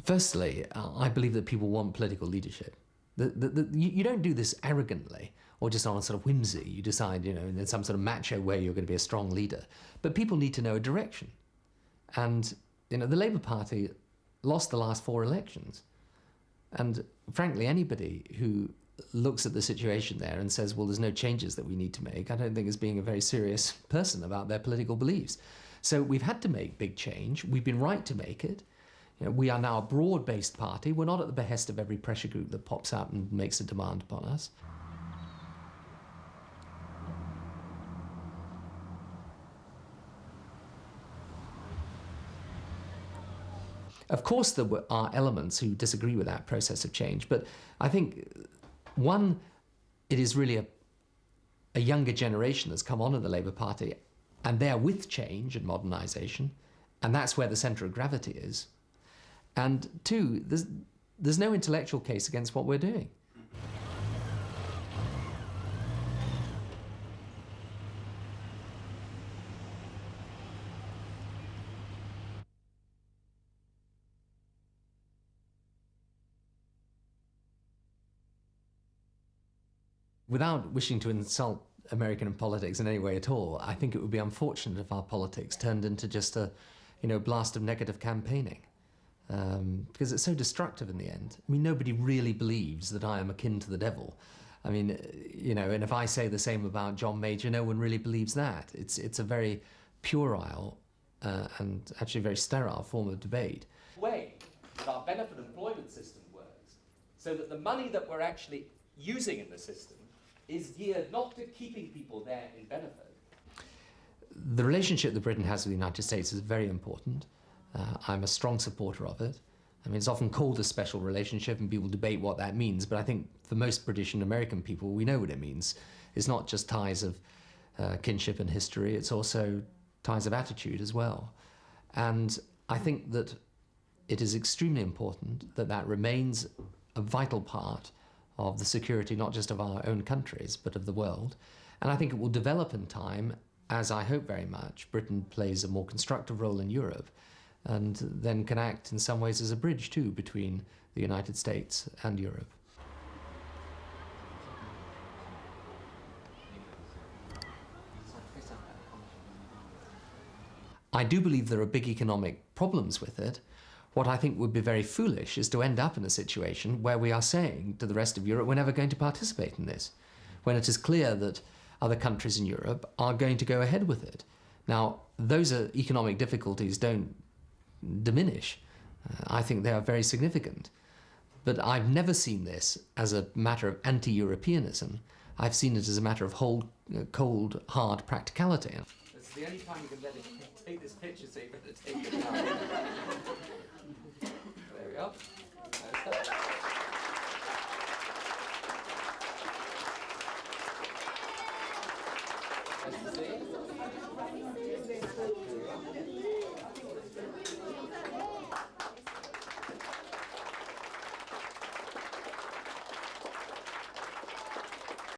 Firstly, I believe that people want political leadership. You don't do this arrogantly or just on a sort of whimsy. You decide, in some sort of macho way you're going to be a strong leader. But people need to know a direction. And, the Labour Party lost the last 4 elections. And frankly, anybody who looks at the situation there and says, well, there's no changes that we need to make, I don't think is being a very serious person about their political beliefs. So we've had to make big change. We've been right to make it. We are now a broad-based party. We're not at the behest of every pressure group that pops up and makes a demand upon us. Of course, there are elements who disagree with that process of change, but I think, one, it is really a younger generation that's come on in the Labour Party, and they're with change and modernisation, and that's where the centre of gravity is. And 2, there's no intellectual case against what we're doing. Without wishing to insult American politics in any way at all, I think it would be unfortunate if our politics turned into just a, blast of negative campaigning. Because it's so destructive in the end. I mean, nobody really believes that I am akin to the devil. I mean, and if I say the same about John Major, no one really believes that. It's a very puerile and actually very sterile form of debate. The way that our benefit employment system works, so that the money that we're actually using in the system is geared not to keeping people there in benefit. The relationship that Britain has with the United States is very important. I'm a strong supporter of it. I mean, it's often called a special relationship and people debate what that means, but I think for most British and American people, we know what it means. It's not just ties of kinship and history, it's also ties of attitude as well. And I think that it is extremely important that that remains a vital part of the security, not just of our own countries, but of the world. And I think it will develop in time, as I hope very much, Britain plays a more constructive role in Europe, and then can act in some ways as a bridge too between the United States and Europe. I do believe there are big economic problems with it. What I think would be very foolish is to end up in a situation where we are saying to the rest of Europe, we're never going to participate in this, when it is clear that other countries in Europe are going to go ahead with it. Now, those economic difficulties don't diminish. I think they are very significant. But I've never seen this as a matter of anti-Europeanism. I've seen it as a matter of cold, hard practicality. It's the only time you can let it take this picture, so you better take it now. There we are. Nice to see you.